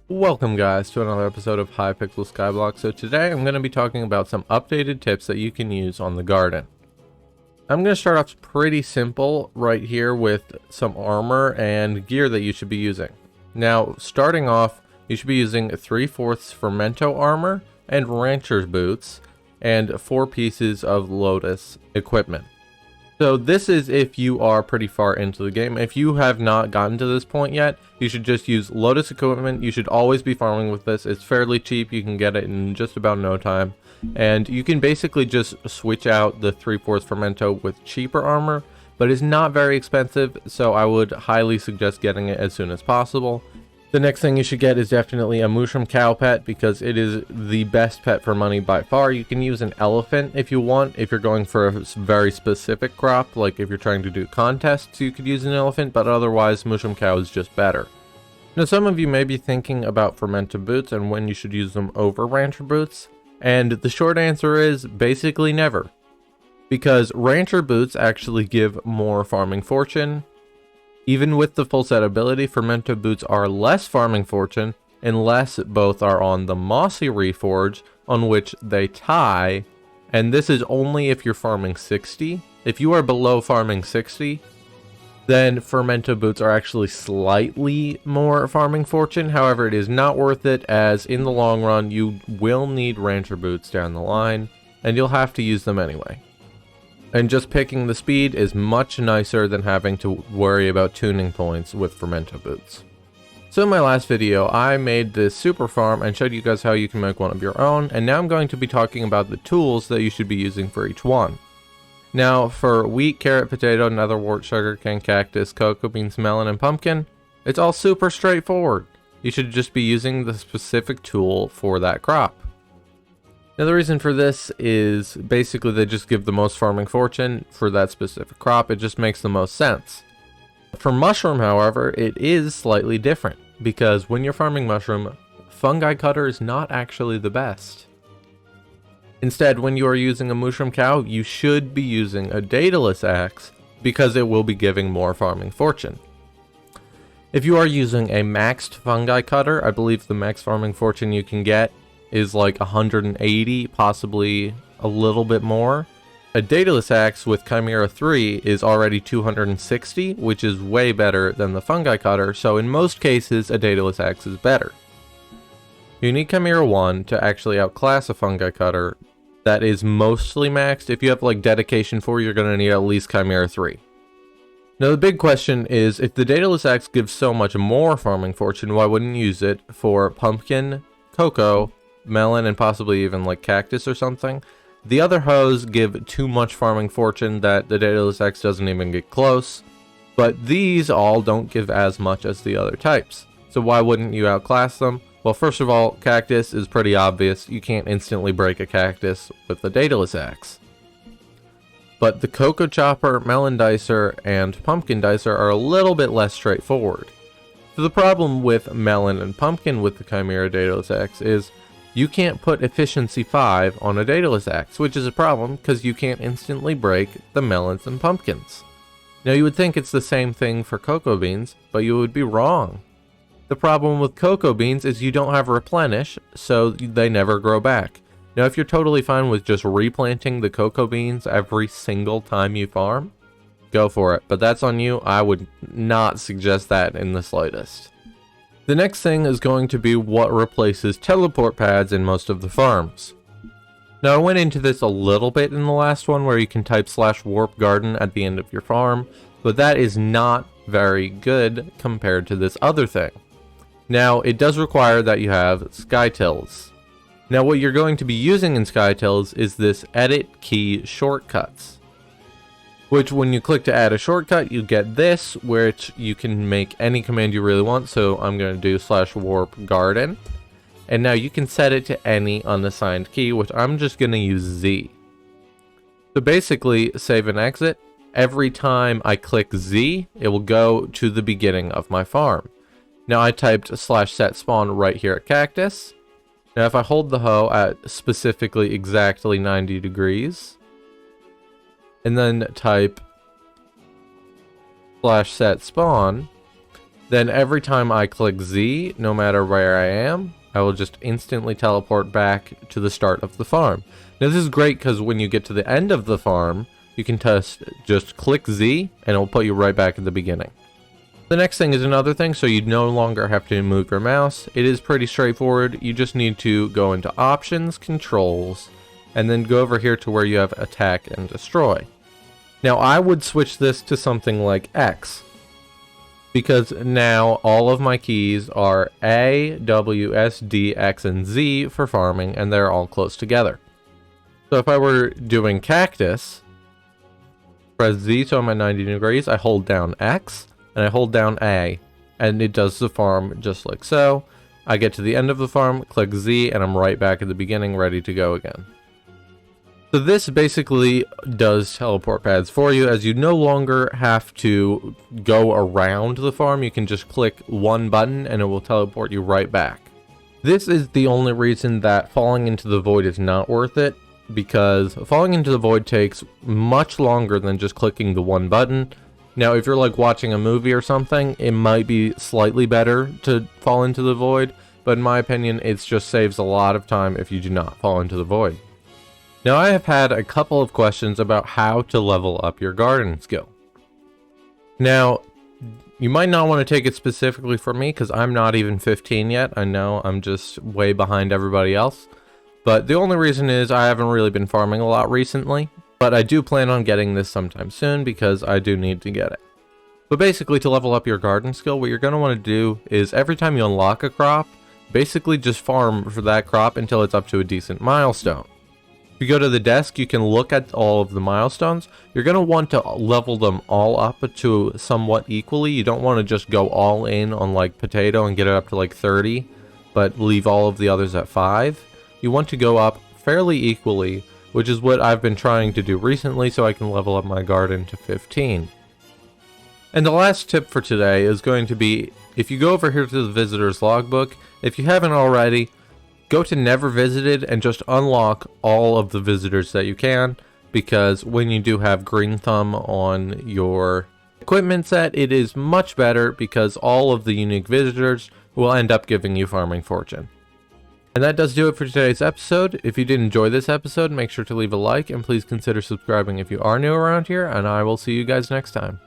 Welcome guys to another episode of Hypixel Skyblock. So today I'm going to be talking about some updated tips that you can use on the garden. I'm going to start off pretty simple right here with some armor and gear that you should be using. Now starting off, you should be using 3/4 fermento armor and rancher's boots and 4 pieces of lotus equipment. So this is if you are pretty far into the game. If you have not gotten to this point yet, you should just use lotus equipment. You should always be farming with this. It's fairly cheap. You can get it in just about no time. And you can basically just switch out the 3/4 fermento with cheaper armor, but it's not very expensive, so I would highly suggest getting it as soon as possible. The next thing you should get is definitely a mushroom cow pet, because it is the best pet for money by far. You can use an elephant if you want, if you're going for a very specific crop, like if you're trying to do contests you could use an elephant, but otherwise mushroom cow is just better. Now some of you may be thinking about fermento boots and when you should use them over rancher boots, and the short answer is basically never. Because rancher boots actually give more farming fortune. Even with the full set ability, fermento boots are less farming fortune unless both are on the mossy reforge on which they tie, and this is only if you're farming 60. If you are below farming 60, then fermento boots are actually slightly more farming fortune. However, it is not worth it, as in the long run you will need rancher boots down the line and you'll have to use them anyway. And just picking the speed is much nicer than having to worry about tuning points with fermento boots. So in my last video, I made this super farm and showed you guys how you can make one of your own, and now I'm going to be talking about the tools that you should be using for each one. Now for wheat, carrot, potato, netherwort, sugarcane, cactus, cocoa beans, melon, and pumpkin, it's all super straightforward. You should just be using the specific tool for that crop. Now the reason for this is basically they just give the most farming fortune for that specific crop. It just makes the most sense. For mushroom, however, it is slightly different, because when you're farming mushroom, fungi cutter is not actually the best. Instead, when you are using a mushroom cow, you should be using a daedalus axe, because it will be giving more farming fortune. If you are using a maxed fungi cutter, I believe the max farming fortune you can get is like 180, possibly a little bit more. A daedalus axe with Chimera 3 is already 260, which is way better than the fungi cutter, so in most cases a daedalus axe is better. You need Chimera 1 to actually outclass a fungi cutter that is mostly maxed. If you have like dedication 4, you're going to need at least Chimera 3. Now the big question is, if the daedalus axe gives so much more farming fortune, why wouldn't you use it for pumpkin, cocoa, melon, and possibly even like cactus or something? The other hoes give too much farming fortune that the daedalus axe doesn't even get close, but these all don't give as much as the other types. So why wouldn't you outclass them? Well, first of all, cactus is pretty obvious. You can't instantly break a cactus with the daedalus axe. But the cocoa chopper, melon dicer, and pumpkin dicer are a little bit less straightforward. So the problem with melon and pumpkin with the Chimera daedalus axe is you can't put efficiency 5 on a daedalus axe, which is a problem because you can't instantly break the melons and pumpkins. Now you would think it's the same thing for cocoa beans, but you would be wrong. The problem with cocoa beans is you don't have replenish, so they never grow back. Now if you're totally fine with just replanting the cocoa beans every single time you farm, go for it, but that's on you. I would not suggest that in the slightest. The next thing is going to be what replaces teleport pads in most of the farms. Now I went into this a little bit in the last one, where you can type /warp garden at the end of your farm, but that is not very good compared to this other thing. Now it does require that you have skytills. Now what you're going to be using in skytills is this edit key shortcuts, which when you click to add a shortcut, you get this, which you can make any command you really want. So I'm going to do /warp garden, and now you can set it to any unassigned key, which I'm just going to use Z. So basically, save and exit. Every time I click Z, it will go to the beginning of my farm. Now I typed /set spawn right here at cactus. Now if I hold the hoe at specifically exactly 90 degrees, and then type /set spawn, Then every time I click Z, no matter where I am, I will just instantly teleport back to the start of the farm. Now this is great because when you get to the end of the farm, you can just click Z and it will put you right back at the beginning. The next thing is another thing, so you no longer have to move your mouse. It is pretty straightforward. You just need to go into Options, Controls, and then go over here to where you have Attack and Destroy. Now I would switch this to something like X, because now all of my keys are A, W, S, D, X, and Z for farming, and they're all close together. So if I were doing Cactus, press Z so I'm at 90 degrees, I hold down X, and I hold down A, and it does the farm just like so. I get to the end of the farm, click Z, and I'm right back at the beginning, ready to go again. So this basically does teleport pads for you, as you no longer have to go around the farm. You can just click one button and it will teleport you right back. This is the only reason that falling into the void is not worth it, because falling into the void takes much longer than just clicking the one button. Now, if you're like watching a movie or something, it might be slightly better to fall into the void, but in my opinion, it just saves a lot of time if you do not fall into the void. Now, I have had a couple of questions about how to level up your garden skill. Now, you might not want to take it specifically from me because I'm not even 15 yet. I know I'm just way behind everybody else, but the only reason is I haven't really been farming a lot recently. But I do plan on getting this sometime soon because I do need to get it. But basically, to level up your garden skill, what you're going to want to do is every time you unlock a crop, basically just farm for that crop until it's up to a decent milestone. If you go to the desk, you can look at all of the milestones. You're going to want to level them all up to somewhat equally. You don't want to just go all in on like potato and get it up to like 30, but leave all of the others at 5. You want to go up fairly equally, which is what I've been trying to do recently so I can level up my garden to 15. And the last tip for today is going to be, if you go over here to the visitor's logbook, if you haven't already, go to never visited and just unlock all of the visitors that you can, because when you do have green thumb on your equipment set, it is much better because all of the unique visitors will end up giving you farming fortune. And that does do it for today's episode. If you did enjoy this episode, make sure to leave a like and please consider subscribing if you are new around here, and I will see you guys next time.